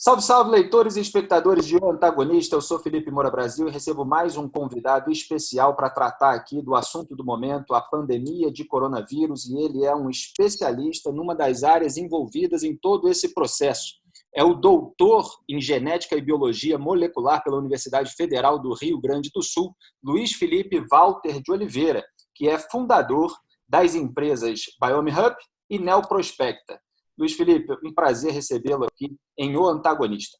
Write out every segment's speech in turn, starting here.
Salve, salve, leitores e espectadores de O Antagonista. Eu sou Felipe Moura Brasil e recebo mais um convidado especial para tratar aqui do assunto do momento, a pandemia de coronavírus, e ele é um especialista numa das áreas envolvidas em todo esse processo. É o doutor em Genética e Biologia Molecular pela Universidade Federal do Rio Grande do Sul, Luiz Felipe Walter de Oliveira, que é fundador das empresas BiomeHub e Neoprospecta. Luiz Felipe, um prazer recebê-lo aqui em O Antagonista.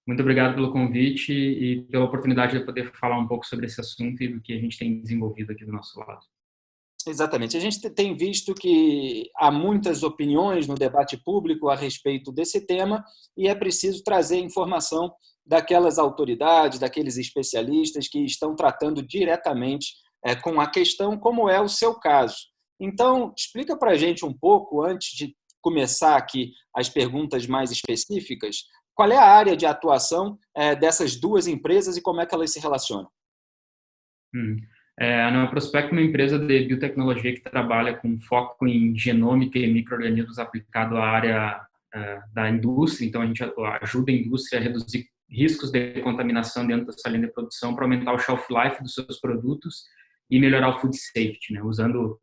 Muito obrigado pelo convite e pela oportunidade de poder falar um pouco sobre esse assunto e do que a gente tem desenvolvido aqui do nosso lado. Exatamente. A gente tem visto que há muitas opiniões no debate público a respeito desse tema e é preciso trazer informação daquelas autoridades, daqueles especialistas que estão tratando diretamente com a questão, como é o seu caso. Então, explica para a gente um pouco, antes de começar aqui as perguntas mais específicas, qual é a área de atuação dessas duas empresas e como é que elas se relacionam? A Neoprospecta é uma empresa de biotecnologia que trabalha com foco em genômica e micro-organismos aplicado à área da indústria. Então, a gente ajuda a indústria a reduzir riscos de contaminação dentro da sua linha de produção para aumentar o shelf life dos seus produtos e melhorar o food safety, né? Usando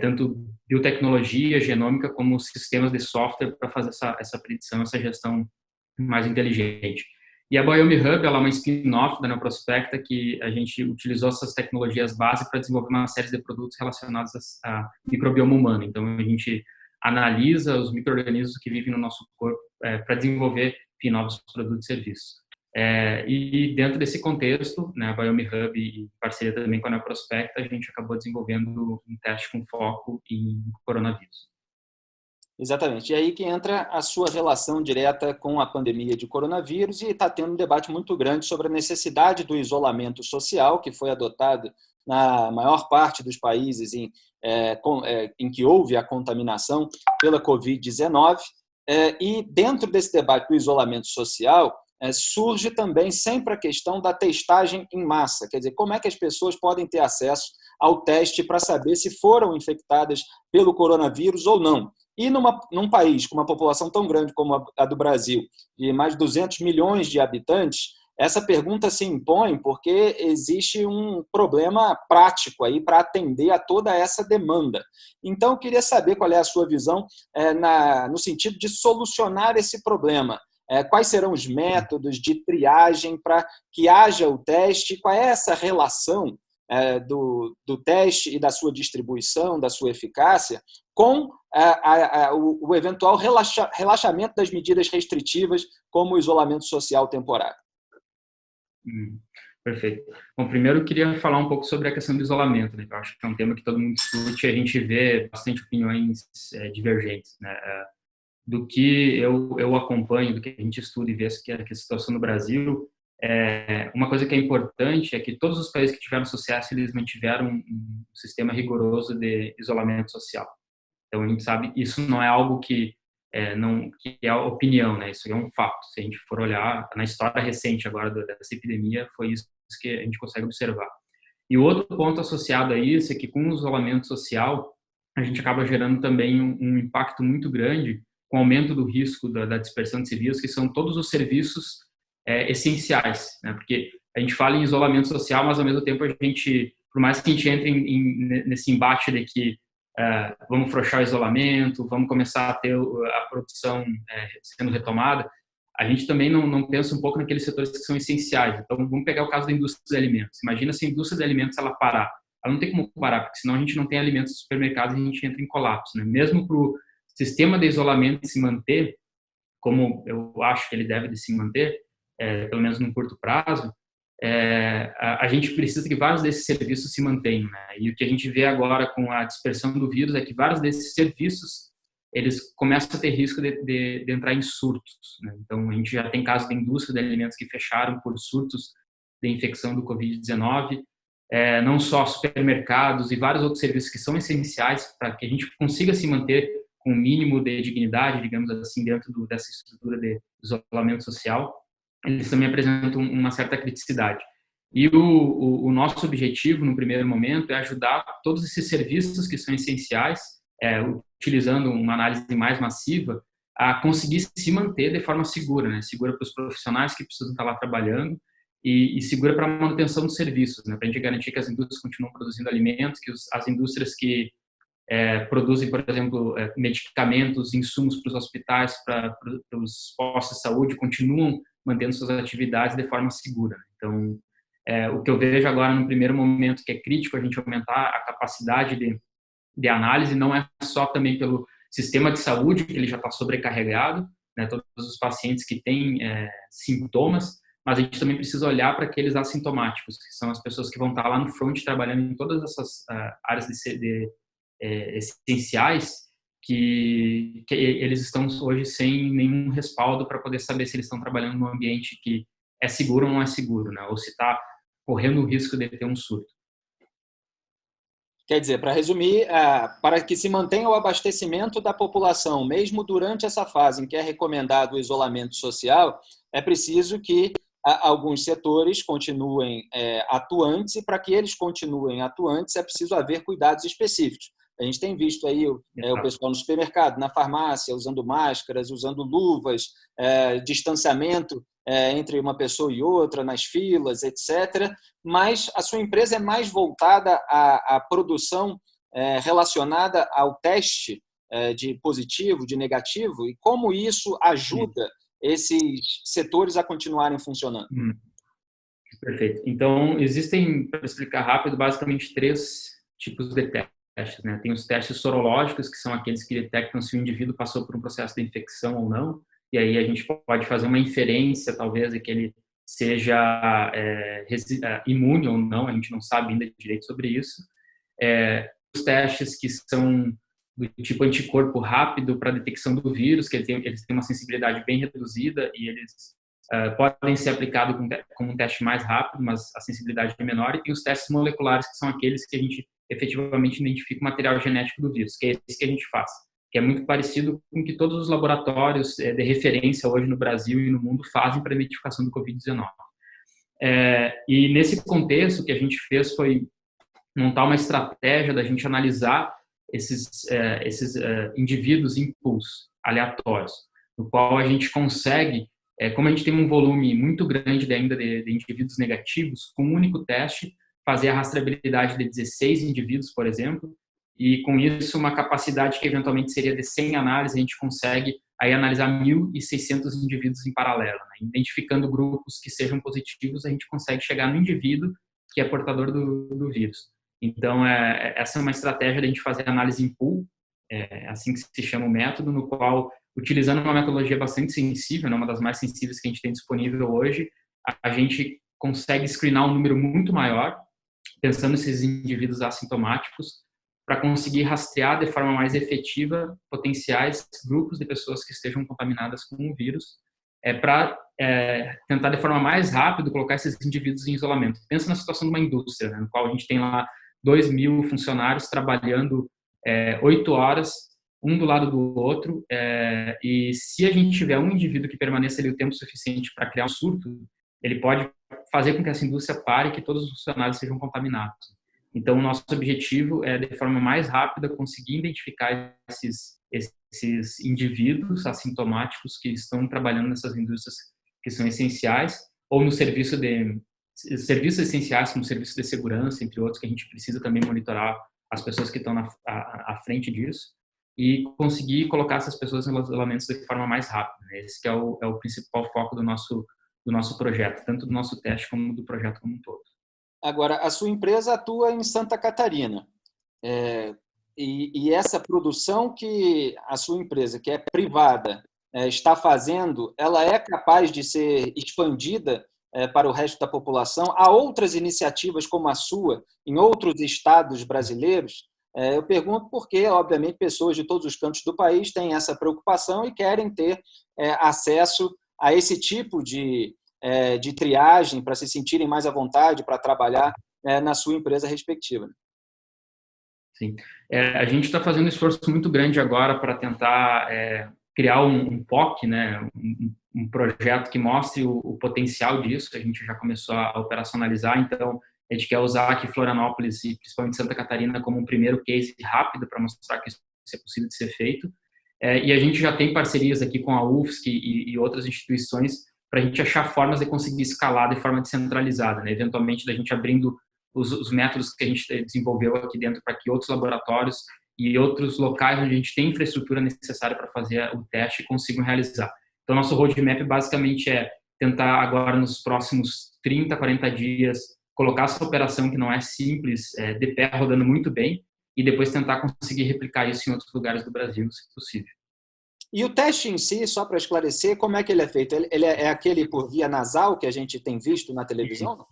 tanto biotecnologia, genômica, como sistemas de software para fazer essa predição, essa gestão mais inteligente. E a BiomeHub, ela é uma spin-off da Neoprospecta, que a gente utilizou essas tecnologias base para desenvolver uma série de produtos relacionados a microbioma humano. Então, a gente analisa os micro-organismos que vivem no nosso corpo para desenvolver novos produtos e serviços. E dentro desse contexto, né, a BiomeHub, em parceria também com a Neoprospecta, a gente acabou desenvolvendo um teste com foco em coronavírus. Exatamente. E aí que entra a sua relação direta com a pandemia de coronavírus e está tendo um debate muito grande sobre a necessidade do isolamento social, que foi adotado na maior parte dos países em que houve a contaminação pela Covid-19. E dentro desse debate do isolamento social, surge também sempre a questão da testagem em massa, quer dizer, como é que as pessoas podem ter acesso ao teste para saber se foram infectadas pelo coronavírus ou não. E num país com uma população tão grande como a do Brasil, de mais de 200 milhões de habitantes, essa pergunta se impõe porque existe um problema prático aí para atender a toda essa demanda. Então, eu queria saber qual é a sua visão no sentido de solucionar esse problema. Quais serão os métodos de triagem para que haja o teste? Qual é essa relação do teste e da sua distribuição, da sua eficácia, com o eventual relaxamento das medidas restritivas, como o isolamento social temporário? Perfeito. Bom, primeiro eu queria falar um pouco sobre a questão do isolamento, né? Eu acho que é um tema que todo mundo discute e a gente vê bastante opiniões divergentes, né? Do que eu acompanho, do que a gente estuda e vê que a situação no Brasil, uma coisa que é importante é que todos os países que tiveram sucesso, eles mantiveram um sistema rigoroso de isolamento social. Então, a gente sabe, isso não é algo que é opinião, né? Isso é um fato. Se a gente for olhar na história recente agora dessa epidemia, foi isso que a gente consegue observar. E o outro ponto associado a isso é que com o isolamento social, a gente acaba gerando também um impacto muito grande com o aumento do risco da dispersão de vírus, que são todos os serviços essenciais, né? Porque a gente fala em isolamento social, mas ao mesmo tempo a gente, por mais que a gente entre nesse embate de que vamos afrouxar o isolamento, vamos começar a ter a produção sendo retomada, a gente também não pensa um pouco naqueles setores que são essenciais. Então, vamos pegar o caso da indústria de alimentos. Imagina se a indústria de alimentos ela parar. Ela não tem como parar, porque senão a gente não tem alimentos nos supermercados e a gente entra em colapso, né? Mesmo para o sistema de isolamento se manter, como eu acho que ele deve de se manter, pelo menos no curto prazo, a gente precisa que vários desses serviços se mantenham, né? E o que a gente vê agora com a dispersão do vírus é que vários desses serviços eles começam a ter risco de entrar em surtos, né? Então, a gente já tem casos da indústria de alimentos que fecharam por surtos de infecção do Covid-19, não só supermercados e vários outros serviços que são essenciais para que a gente consiga se manter com um mínimo de dignidade, digamos assim, dentro dessa estrutura de isolamento social, eles também apresentam uma certa criticidade. E o nosso objetivo, no primeiro momento, é ajudar todos esses serviços que são essenciais, utilizando uma análise mais massiva, a conseguir se manter de forma segura, né? Segura para os profissionais que precisam estar lá trabalhando e segura para a manutenção dos serviços, né? Para a gente garantir que as indústrias continuam produzindo alimentos, que as indústrias que produzem, por exemplo, medicamentos, insumos para os hospitais, para os postos de saúde, continuam mantendo suas atividades de forma segura. Então, o que eu vejo agora no primeiro momento que é crítico a gente aumentar a capacidade de análise, não é só também pelo sistema de saúde, que ele já está sobrecarregado, né, todos os pacientes que têm sintomas, mas a gente também precisa olhar para aqueles assintomáticos, que são as pessoas que vão estar lá no front trabalhando em todas essas áreas essenciais, que eles estão hoje sem nenhum respaldo para poder saber se eles estão trabalhando num ambiente que é seguro ou não é seguro, né, ou se está correndo o risco de ter um surto. Quer dizer, para resumir, para que se mantenha o abastecimento da população, mesmo durante essa fase em que é recomendado o isolamento social, é preciso que alguns setores continuem atuantes, e para que eles continuem atuantes é preciso haver cuidados específicos. A gente tem visto aí o pessoal no supermercado, na farmácia, usando máscaras, usando luvas, distanciamento entre uma pessoa e outra, nas filas, etc. Mas a sua empresa é mais voltada à produção relacionada ao teste de positivo, de negativo, e como isso ajuda esses setores a continuarem funcionando? Perfeito. Então, existem, para explicar rápido, basicamente 3 tipos de testes, né? Tem os testes sorológicos, que são aqueles que detectam se o indivíduo passou por um processo de infecção ou não, e aí a gente pode fazer uma inferência, talvez, de que ele seja imune ou não, a gente não sabe ainda direito sobre isso. Os testes que são do tipo anticorpo rápido para detecção do vírus, que eles têm uma sensibilidade bem reduzida e eles podem ser aplicados como um teste mais rápido, mas a sensibilidade é menor. E tem os testes moleculares, que são aqueles que a gente efetivamente identifica o material genético do vírus, que é esse que a gente faz, que é muito parecido com o que todos os laboratórios de referência hoje no Brasil e no mundo fazem para a identificação do Covid-19. E nesse contexto, o que a gente fez foi montar uma estratégia da gente analisar esses indivíduos em pools aleatórios, no qual a gente consegue, como a gente tem um volume muito grande ainda de indivíduos negativos, com um único teste, fazer a rastreabilidade de 16 indivíduos, por exemplo, e com isso uma capacidade que eventualmente seria de 100 análises, a gente consegue aí analisar 1.600 indivíduos em paralelo, né? Identificando grupos que sejam positivos, a gente consegue chegar no indivíduo que é portador do vírus. Então, essa é uma estratégia de a gente fazer análise em pool, assim que se chama o método, no qual, utilizando uma metodologia bastante sensível, né, uma das mais sensíveis que a gente tem disponível hoje, a gente consegue screenar um número muito maior, pensando nesses indivíduos assintomáticos, para conseguir rastrear de forma mais efetiva potenciais grupos de pessoas que estejam contaminadas com o vírus, para tentar de forma mais rápida colocar esses indivíduos em isolamento. Pensa na situação de uma indústria, né, no qual a gente tem lá 2.000 funcionários trabalhando 8 horas, um do lado do outro, e se a gente tiver um indivíduo que permaneça ali o tempo suficiente para criar um surto, ele pode fazer com que essa indústria pare e que todos os funcionários sejam contaminados. Então, o nosso objetivo é, de forma mais rápida, conseguir identificar esses indivíduos assintomáticos que estão trabalhando nessas indústrias que são essenciais, ou no serviços essenciais, como serviço de segurança, entre outros, que a gente precisa também monitorar as pessoas que estão à frente disso, e conseguir colocar essas pessoas em isolamentos de forma mais rápida, né? Esse que é o principal foco do nosso projeto, tanto do nosso teste como do projeto como um todo. Agora, a sua empresa atua em Santa Catarina. E essa produção que a sua empresa, que é privada, está fazendo, ela é capaz de ser expandida para o resto da população? Há outras iniciativas como a sua em outros estados brasileiros? Eu pergunto porque, obviamente, pessoas de todos os cantos do país têm essa preocupação e querem ter acesso a esse tipo de triagem para se sentirem mais à vontade para trabalhar na sua empresa respectiva. Sim. A gente está fazendo um esforço muito grande agora para tentar criar um POC, né, um projeto que mostre o potencial disso. A gente já começou a operacionalizar, então a gente quer usar aqui Florianópolis e principalmente Santa Catarina como um primeiro case rápido para mostrar que isso é possível de ser feito. E a gente já tem parcerias aqui com a UFSC e outras instituições para a gente achar formas de conseguir escalar de forma descentralizada, né? Eventualmente, da gente abrindo os métodos que a gente desenvolveu aqui dentro para que outros laboratórios e outros locais onde a gente tem infraestrutura necessária para fazer o teste consigam realizar. Então, nosso roadmap basicamente é tentar agora, nos próximos 30, 40 dias, colocar essa operação que não é simples, de pé, rodando muito bem, e depois tentar conseguir replicar isso em outros lugares do Brasil, se possível. E o teste em si, só para esclarecer, como é que ele é feito? Ele é aquele por via nasal que a gente tem visto na televisão?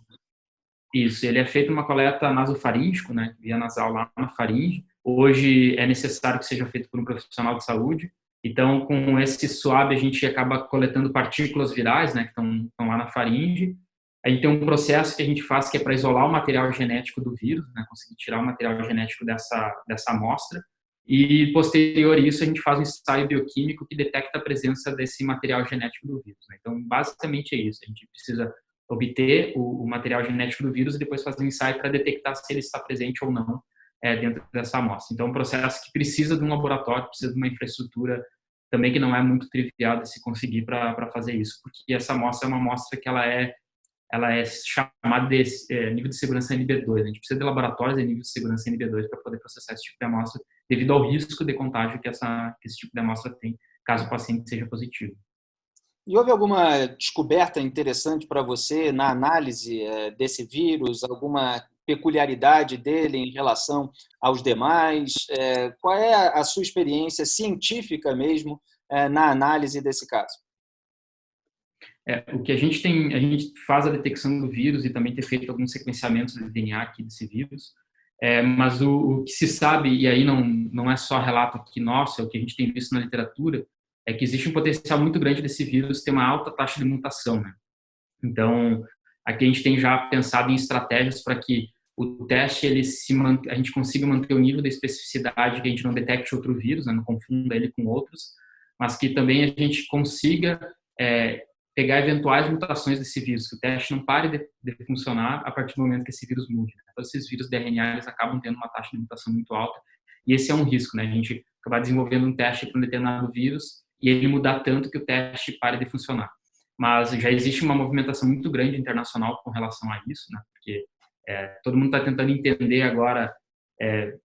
Isso, ele é feito uma coleta nasofaríngeo, né, via nasal lá na faringe. Hoje é necessário que seja feito por um profissional de saúde. Então, com esse swab, a gente acaba coletando partículas virais, né, que estão lá na faringe. A gente tem um processo que a gente faz que é para isolar o material genético do vírus, né, conseguir tirar o material genético dessa amostra. E, posterior a isso, a gente faz um ensaio bioquímico que detecta a presença desse material genético do vírus, né? Então, basicamente é isso. A gente precisa obter o material genético do vírus e depois fazer um ensaio para detectar se ele está presente ou não dentro dessa amostra. Então, é um processo que precisa de um laboratório, precisa de uma infraestrutura também que não é muito trivial de se conseguir para fazer isso, porque essa amostra é uma amostra que ela é chamada de nível de segurança NB2. A gente precisa de laboratórios de nível de segurança NB2 para poder processar esse tipo de amostra, devido ao risco de contágio que esse tipo de amostra tem, caso o paciente seja positivo. E houve alguma descoberta interessante para você na análise desse vírus? Alguma peculiaridade dele em relação aos demais? Qual é a sua experiência científica mesmo na análise desse caso? O que a gente faz a detecção do vírus e também tem feito alguns sequenciamentos de DNA aqui desse vírus, mas o que se sabe, e aí não é só relato aqui nosso, é o que a gente tem visto na literatura, é que existe um potencial muito grande desse vírus ter uma alta taxa de mutação, né? Então, aqui a gente tem já pensado em estratégias para que o teste a gente consiga manter o nível de especificidade, que a gente não detecte outro vírus, né, não confunda ele com outros, mas que também a gente consiga pegar eventuais mutações desse vírus, que o teste não pare de funcionar a partir do momento que esse vírus mude. Né? Então, esses vírus de RNA eles acabam tendo uma taxa de mutação muito alta, e esse é um risco, né? A gente acabar desenvolvendo um teste para um determinado vírus e ele mudar tanto que o teste pare de funcionar. Mas já existe uma movimentação muito grande internacional com relação a isso, né? Porque todo mundo está tentando entender agora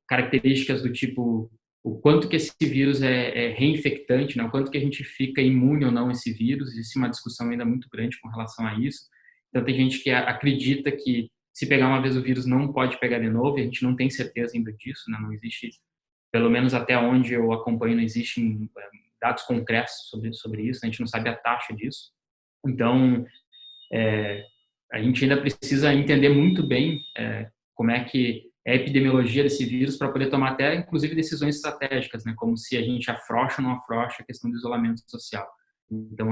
características do tipo o quanto que esse vírus é reinfectante, né? O quanto que a gente fica imune ou não a esse vírus. Existe uma discussão ainda muito grande com relação a isso. Então, tem gente que acredita que se pegar uma vez o vírus não pode pegar de novo, e a gente não tem certeza ainda disso, né? Não existe, pelo menos até onde eu acompanho, não existem dados concretos sobre isso, a gente não sabe a taxa disso. Então, a gente ainda precisa entender muito bem como é que é a epidemiologia desse vírus para poder tomar até, inclusive, decisões estratégicas, né? Como se a gente afrouxa ou não afrouxa a questão do isolamento social. Então,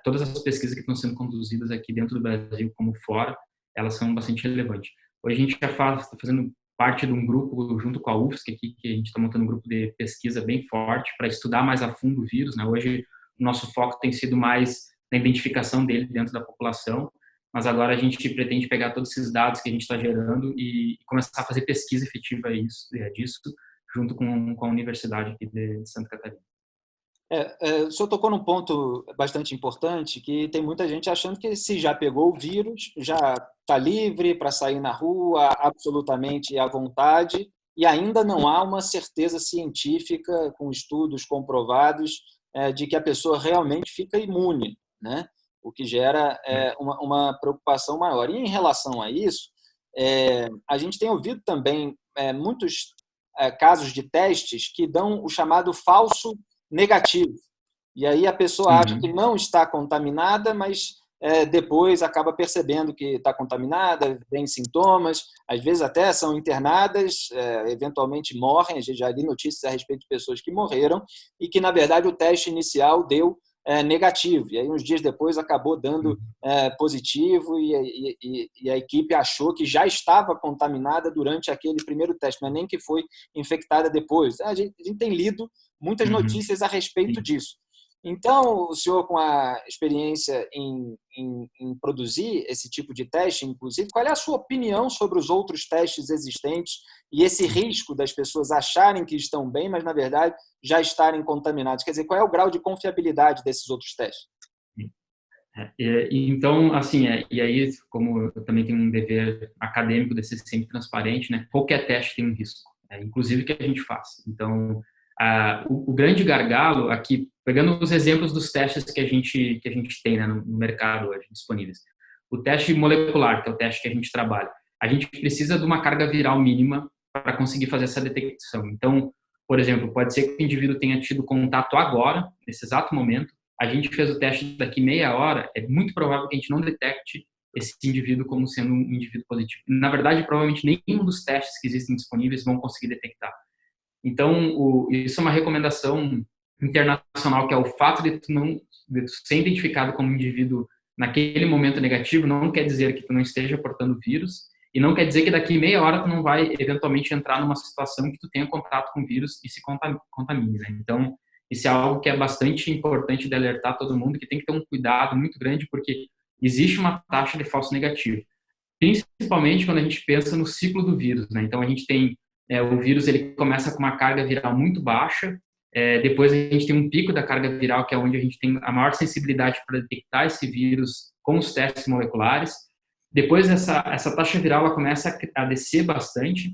todas as pesquisas que estão sendo conduzidas aqui dentro do Brasil como fora, elas são bastante relevantes. Hoje a gente já está fazendo parte de um grupo junto com a UFSC aqui, que a gente está montando um grupo de pesquisa bem forte para estudar mais a fundo o vírus, né? Hoje o nosso foco tem sido mais na identificação dele dentro da população, mas agora a gente pretende pegar todos esses dados que a gente está gerando e começar a fazer pesquisa efetiva disso, junto com a Universidade aqui de Santa Catarina. O senhor tocou num ponto bastante importante, que tem muita gente achando que se já pegou o vírus, já está livre para sair na rua absolutamente à vontade, e ainda não há uma certeza científica, com estudos comprovados, de que a pessoa realmente fica imune, né? O que gera uma preocupação maior. E em relação a isso, a gente tem ouvido também muitos casos de testes que dão o chamado falso negativo. E aí a pessoa acha que não está contaminada, mas depois acaba percebendo que está contaminada, tem sintomas, às vezes até são internadas, eventualmente morrem. A gente já li notícias a respeito de pessoas que morreram e que, na verdade, o teste inicial deu negativo. E aí, uns dias depois, acabou dando positivo e a equipe achou que já estava contaminada durante aquele primeiro teste, mas nem que foi infectada depois. A gente tem lido muitas notícias a respeito disso. Então, o senhor, com a experiência em produzir esse tipo de teste, inclusive, qual é a sua opinião sobre os outros testes existentes e esse risco das pessoas acharem que estão bem, mas, na verdade, já estarem contaminados? Quer dizer, qual é o grau de confiabilidade desses outros testes? Então, assim, e aí, como eu também tenho um dever acadêmico de ser sempre transparente, né? Qualquer teste tem um risco, inclusive que a gente faz. Então, o grande gargalo aqui, pegando os exemplos dos testes que a gente tem, né, no mercado hoje disponíveis, o teste molecular, que é o teste que a gente trabalha, a gente precisa de uma carga viral mínima para conseguir fazer essa detecção. Então, por exemplo, pode ser que o indivíduo tenha tido contato agora, nesse exato momento, a gente fez o teste daqui meia hora, é muito provável que a gente não detecte esse indivíduo como sendo um indivíduo positivo. Na verdade, provavelmente nenhum dos testes que existem disponíveis vão conseguir detectar. Então, isso é uma recomendação internacional, que é o fato de tu ser identificado como indivíduo naquele momento negativo, não quer dizer que tu não esteja portando vírus, e não quer dizer que daqui meia hora tu não vai eventualmente entrar numa situação que tu tenha contato com o vírus e se contamine, né? Então, isso é algo que é bastante importante de alertar todo mundo, que tem que ter um cuidado muito grande, porque existe uma taxa de falso negativo, principalmente quando a gente pensa no ciclo do vírus, né? Então, a gente tem o vírus, ele começa com uma carga viral muito baixa, depois a gente tem um pico da carga viral, que é onde a gente tem a maior sensibilidade para detectar esse vírus com os testes moleculares. Depois essa taxa viral ela começa a descer bastante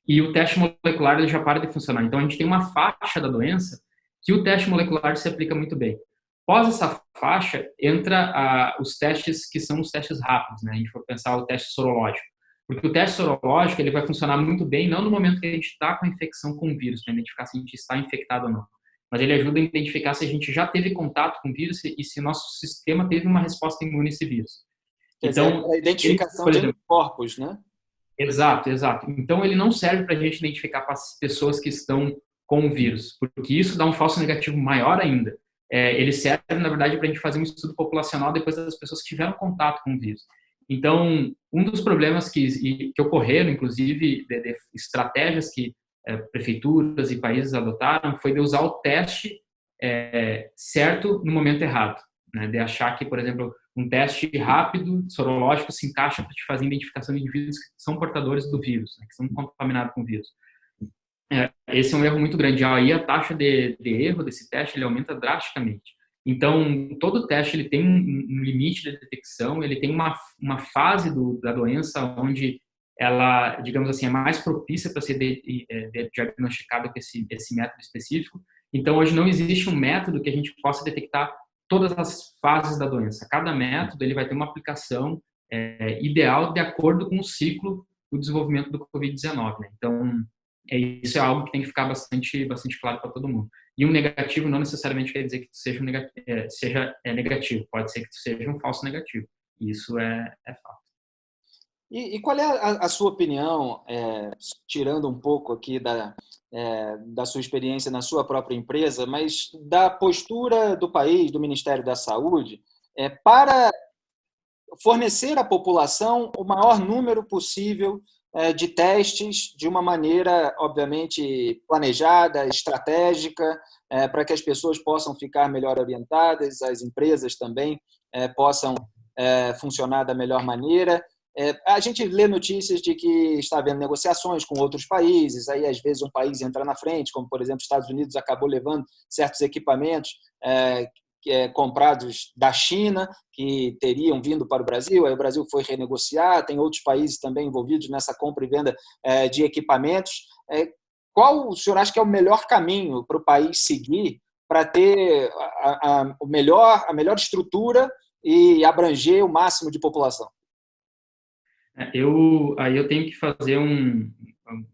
e o teste molecular ele já para de funcionar. Então a gente tem uma faixa da doença que o teste molecular se aplica muito bem. Após essa faixa, entra os testes que são os testes rápidos, né? A gente for pensar o teste sorológico. Porque o teste sorológico ele vai funcionar muito bem, não no momento que a gente está com a infecção com o vírus, para identificar se a gente está infectado ou não. Mas ele ajuda a identificar se a gente já teve contato com o vírus e se nosso sistema teve uma resposta imune a esse vírus. Quer dizer, a identificação de anticorpos, né? Exato, exato. Então, ele não serve para a gente identificar pessoas que estão com o vírus, porque isso dá um falso negativo maior ainda. Ele serve, na verdade, para a gente fazer um estudo populacional depois das pessoas que tiveram contato com o vírus. Então, um dos problemas que ocorreram, inclusive, de estratégias que prefeituras e países adotaram, foi de usar o teste certo no momento errado, né? De achar que, por exemplo, um teste rápido, sorológico, se encaixa para te fazer identificação de indivíduos que são portadores do vírus, né, que são contaminados com o vírus. Esse é um erro muito grande. Aí a taxa de erro desse teste ele aumenta drasticamente. Então, todo teste ele tem um limite de detecção, ele tem uma fase da doença onde ela, digamos assim, é mais propícia para ser diagnosticada com esse método específico. Então, hoje não existe um método que a gente possa detectar todas as fases da doença. Cada método ele vai ter uma aplicação ideal de acordo com o ciclo do desenvolvimento do Covid-19. Né? Então, isso é algo que tem que ficar bastante claro para todo mundo. E um negativo não necessariamente quer dizer que seja negativo, pode ser que seja um falso negativo. Isso é fato. E qual é a sua opinião, tirando um pouco aqui da sua experiência na sua própria empresa, mas da postura do país, do Ministério da Saúde, para fornecer à população o maior número possível de testes de uma maneira, obviamente, planejada, estratégica, para que as pessoas possam ficar melhor orientadas, as empresas também possam funcionar da melhor maneira. A gente lê notícias de que está havendo negociações com outros países, aí às vezes um país entra na frente, como por exemplo os Estados Unidos acabou levando certos equipamentos comprados da China, que teriam vindo para o Brasil, aí o Brasil foi renegociar, tem outros países também envolvidos nessa compra e venda de equipamentos. Qual o senhor acha que é o melhor caminho para o país seguir para ter a melhor estrutura e abranger o máximo de população? Eu tenho que fazer um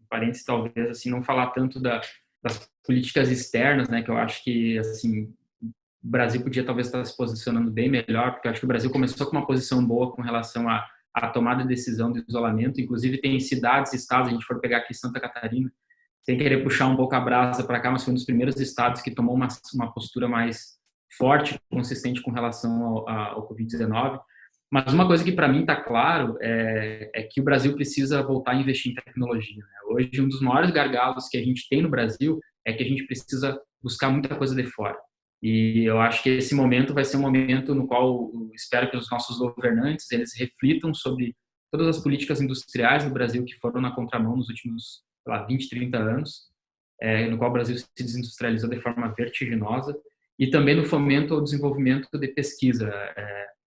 parênteses, talvez, assim, não falar tanto das políticas externas, né, que eu acho que, assim, o Brasil podia talvez estar se posicionando bem melhor, porque eu acho que o Brasil começou com uma posição boa com relação à tomada de decisão do isolamento, inclusive tem cidades e estados, a gente for pegar aqui Santa Catarina, sem querer puxar um pouco a brasa para cá, mas foi um dos primeiros estados que tomou uma postura mais forte, consistente com relação ao Covid-19. Mas uma coisa que para mim está claro é que o Brasil precisa voltar a investir em tecnologia. Né? Hoje, um dos maiores gargalos que a gente tem no Brasil é que a gente precisa buscar muita coisa de fora. E eu acho que esse momento vai ser um momento no qual eu espero que os nossos governantes eles reflitam sobre todas as políticas industriais no Brasil que foram na contramão nos últimos, sei lá, 20, 30 anos, no qual o Brasil se desindustrializou de forma vertiginosa, e também no fomento ao desenvolvimento de pesquisa.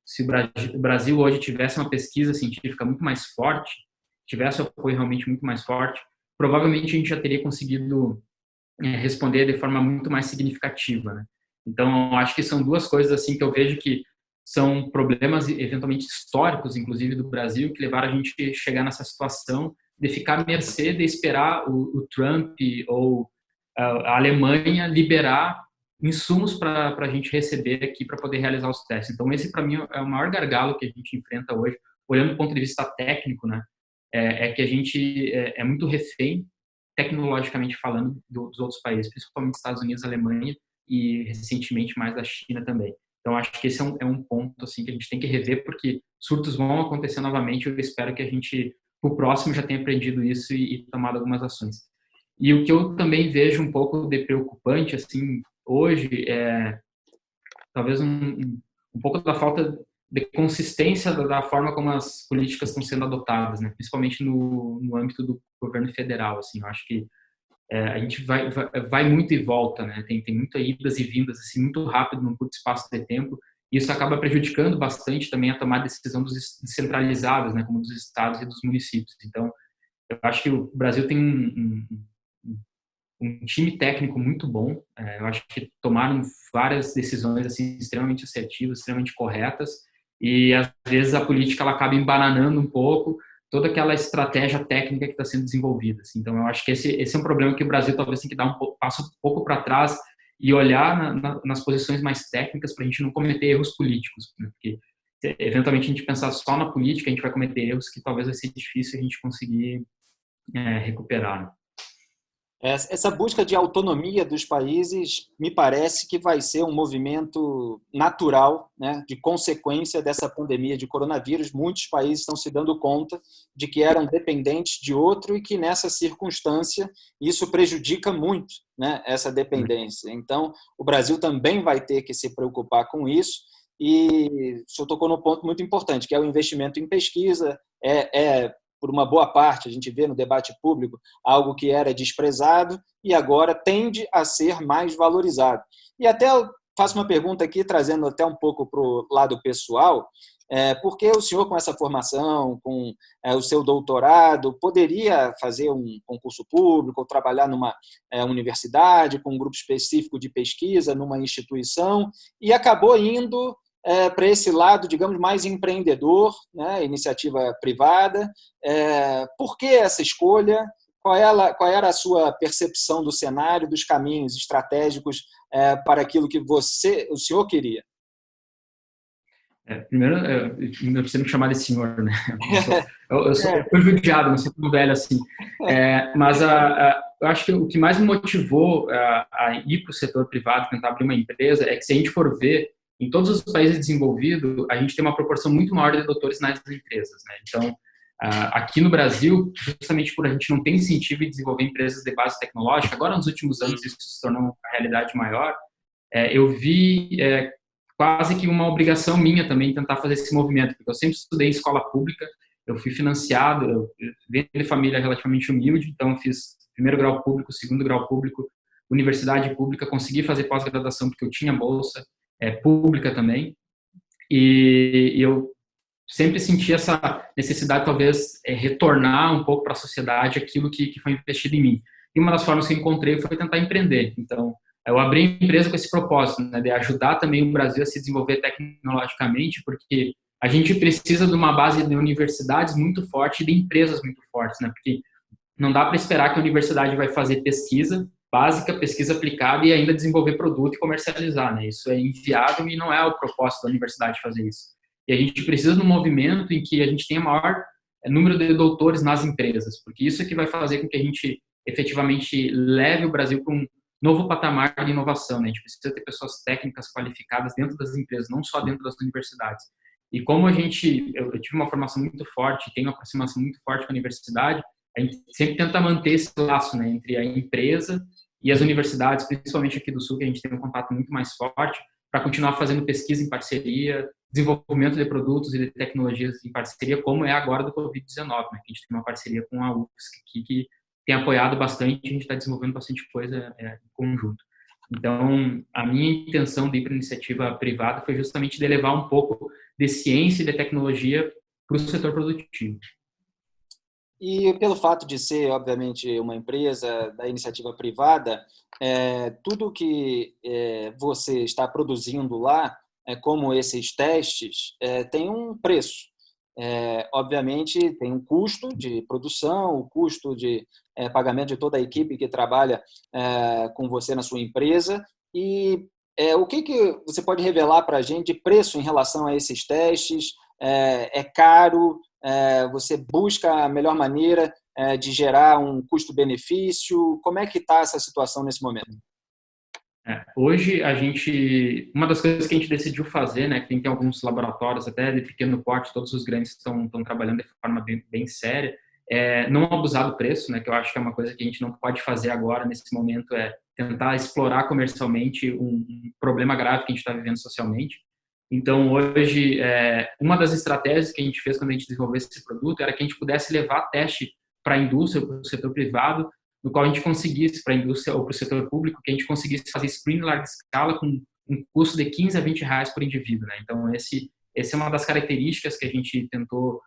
Se o Brasil hoje tivesse uma pesquisa científica muito mais forte, tivesse um apoio realmente muito mais forte, provavelmente a gente já teria conseguido responder de forma muito mais significativa, né? Então, acho que são duas coisas assim que eu vejo que são problemas eventualmente históricos, inclusive do Brasil, que levaram a gente a chegar nessa situação de ficar à mercê de esperar o Trump ou a Alemanha liberar insumos para a gente receber aqui para poder realizar os testes. Então, esse para mim é o maior gargalo que a gente enfrenta hoje, olhando do ponto de vista técnico, né? Que a gente é muito refém, tecnologicamente falando, dos outros países, principalmente Estados Unidos, Alemanha e recentemente mais da China também. Então, acho que esse é um ponto assim que a gente tem que rever, porque surtos vão acontecer novamente. Eu espero que a gente, o próximo, já tenha aprendido isso e tomado algumas ações. E o que eu também vejo um pouco de preocupante, assim, hoje, talvez um pouco da falta de consistência da forma como as políticas estão sendo adotadas, né? Principalmente no âmbito do governo federal, assim. Eu acho que a gente vai muito e volta, né? Tem muitas idas e vindas, assim, muito rápido, num curto espaço de tempo. E isso acaba prejudicando bastante também a tomada de decisão dos descentralizados, né? Como dos estados e dos municípios. Então, eu acho que o Brasil tem um time técnico muito bom. Eu acho que tomaram várias decisões assim extremamente assertivas, extremamente corretas, e às vezes a política ela acaba embananando um pouco toda aquela estratégia técnica que está sendo desenvolvida. Assim. Então, eu acho que esse é um problema que o Brasil talvez tenha que dar passo um pouco para trás e olhar nas posições mais técnicas para a gente não cometer erros políticos, né? Porque eventualmente a gente pensar só na política, a gente vai cometer erros que talvez vai ser difícil a gente conseguir recuperar. Né? Essa busca de autonomia dos países me parece que vai ser um movimento natural, né, de consequência dessa pandemia de coronavírus. Muitos países estão se dando conta de que eram dependentes de outro e que, nessa circunstância, isso prejudica muito, né, essa dependência. Então, o Brasil também vai ter que se preocupar com isso. E o senhor tocou num ponto muito importante, que é o investimento em pesquisa. Por uma boa parte, a gente vê no debate público, algo que era desprezado e agora tende a ser mais valorizado. E até eu faço uma pergunta aqui, trazendo até um pouco para o lado pessoal, porque o senhor, com essa formação, com o seu doutorado, poderia fazer um concurso público ou trabalhar numa universidade, com um grupo específico de pesquisa, numa instituição, e acabou indo para esse lado, digamos, mais empreendedor, né, iniciativa privada. Por que essa escolha? Qual era a sua percepção do cenário, dos caminhos estratégicos para aquilo que o senhor queria? Primeiro, não precisa me chamar de senhor, né? Eu fui judiado, não sou tão velho assim. Mas eu acho que o que mais me motivou a ir para o setor privado, tentar abrir uma empresa, é que se a gente for ver, em todos os países desenvolvidos, a gente tem uma proporção muito maior de doutores nas empresas, né? Então, aqui no Brasil, justamente por a gente não ter incentivo em desenvolver empresas de base tecnológica, agora nos últimos anos isso se tornou uma realidade maior, eu vi quase que uma obrigação minha também tentar fazer esse movimento, porque eu sempre estudei em escola pública, eu fui financiado, eu venho de família relativamente humilde, então eu fiz primeiro grau público, segundo grau público, universidade pública, consegui fazer pós-graduação porque eu tinha bolsa pública também, e eu sempre senti essa necessidade, talvez, retornar um pouco para a sociedade aquilo que foi investido em mim. E uma das formas que eu encontrei foi tentar empreender. Então, eu abri a empresa com esse propósito, né, de ajudar também o Brasil a se desenvolver tecnologicamente, porque a gente precisa de uma base de universidades muito forte e de empresas muito fortes, né, porque não dá para esperar que a universidade vai fazer pesquisa básica, pesquisa aplicada e ainda desenvolver produto e comercializar, né? Isso é inviável e não é o propósito da universidade fazer isso. E a gente precisa de um movimento em que a gente tenha maior número de doutores nas empresas, porque isso é que vai fazer com que a gente efetivamente leve o Brasil para um novo patamar de inovação, né? A gente precisa ter pessoas técnicas qualificadas dentro das empresas, não só dentro das universidades. E como eu tive uma formação muito forte, tenho uma aproximação muito forte com a universidade, a gente sempre tenta manter esse laço, né, entre a empresa e as universidades, principalmente aqui do Sul, que a gente tem um contato muito mais forte, para continuar fazendo pesquisa em parceria, desenvolvimento de produtos e de tecnologias em parceria, como é agora do Covid-19, né? Que a gente tem uma parceria com a UFSC aqui, que tem apoiado bastante, a gente está desenvolvendo bastante coisa em conjunto. Então, a minha intenção de ir para a iniciativa privada foi justamente de levar um pouco de ciência e de tecnologia para o setor produtivo. E pelo fato de ser, obviamente, uma empresa da iniciativa privada, tudo que você está produzindo lá, como esses testes, tem um preço. Obviamente, tem um custo de produção, o custo de pagamento de toda a equipe que trabalha com você na sua empresa. E o que você pode revelar para a gente de preço em relação a esses testes? É caro? Você busca a melhor maneira de gerar um custo-benefício? Como é que está essa situação nesse momento? Hoje, uma das coisas que a gente decidiu fazer, né, que tem alguns laboratórios até de pequeno porte, todos os grandes estão trabalhando de forma bem séria, não abusar do preço, né, que eu acho que é uma coisa que a gente não pode fazer agora, nesse momento, é tentar explorar comercialmente um problema grave que a gente está vivendo socialmente. Então, hoje, uma das estratégias que a gente fez quando a gente desenvolveu esse produto era que a gente pudesse levar teste para a indústria, para o setor privado, no qual a gente conseguisse, para a indústria ou para o setor público, que a gente conseguisse fazer screening em larga escala com um custo de 15 a 20 reais por indivíduo, né? Então, esse é uma das características que a gente tentou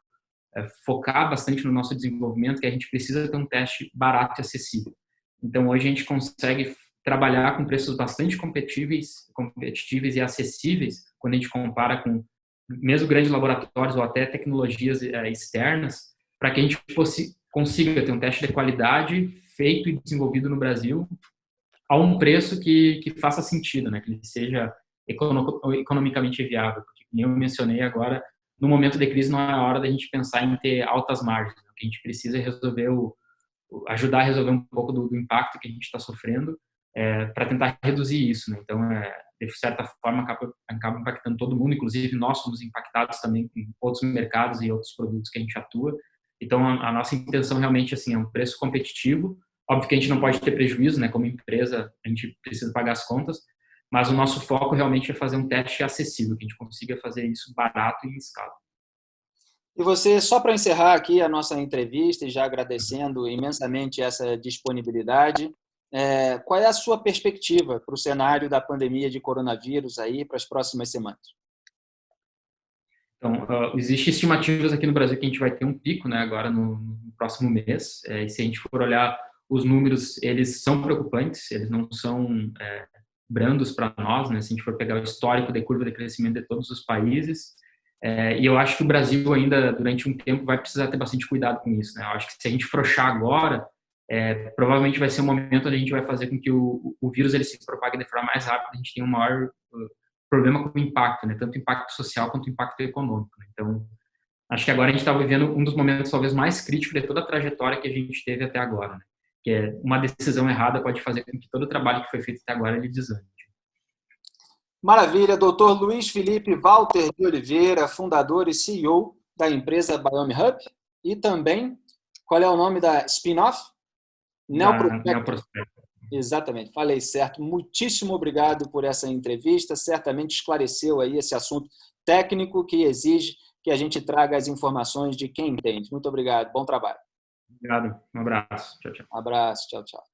focar bastante no nosso desenvolvimento, que a gente precisa ter um teste barato e acessível. Então, hoje a gente consegue trabalhar com preços bastante competitivos e acessíveis quando a gente compara com mesmo grandes laboratórios ou até tecnologias externas, para que a gente consiga ter um teste de qualidade feito e desenvolvido no Brasil a um preço que faça sentido, né? Que ele seja economicamente viável. Porque, como eu mencionei agora, no momento de crise não é a hora da gente pensar em ter altas margens. O que a gente precisa é ajudar a resolver um pouco do impacto que a gente está sofrendo para tentar reduzir isso, né? Então, de certa forma, acaba impactando todo mundo, inclusive nós somos impactados também em outros mercados e outros produtos que a gente atua. Então, a nossa intenção realmente assim, é um preço competitivo. Óbvio que a gente não pode ter prejuízo, né? Como empresa, a gente precisa pagar as contas, mas o nosso foco realmente é fazer um teste acessível, que a gente consiga fazer isso barato e em escala. E você, só para encerrar aqui a nossa entrevista e já agradecendo imensamente essa disponibilidade, qual é a sua perspectiva para o cenário da pandemia de coronavírus aí para as próximas semanas? Então, existem estimativas aqui no Brasil que a gente vai ter um pico, né, agora no próximo mês. E se a gente for olhar os números, eles são preocupantes, eles não são brandos para nós, né, se a gente for pegar o histórico de curva de crescimento de todos os países. E eu acho que o Brasil ainda, durante um tempo, vai precisar ter bastante cuidado com isso, né? Eu acho que se a gente frouxar agora, provavelmente vai ser um momento onde a gente vai fazer com que o vírus ele se propague de forma mais rápida, a gente tem um maior problema com o impacto, né? Tanto o impacto social quanto o impacto econômico. Né? Então, acho que agora a gente está vivendo um dos momentos talvez mais críticos de toda a trajetória que a gente teve até agora, né? Que é uma decisão errada pode fazer com que todo o trabalho que foi feito até agora ele desande. Maravilha, doutor Luiz Felipe Walter de Oliveira, fundador e CEO da empresa Biome Hub, e também, qual é o nome da spin-off? Neoprospecto. Exatamente, falei certo. Muitíssimo obrigado por essa entrevista, certamente esclareceu aí esse assunto técnico que exige que a gente traga as informações de quem entende. Muito obrigado, bom trabalho. Obrigado, um abraço. Tchau, tchau. Um abraço, tchau, tchau.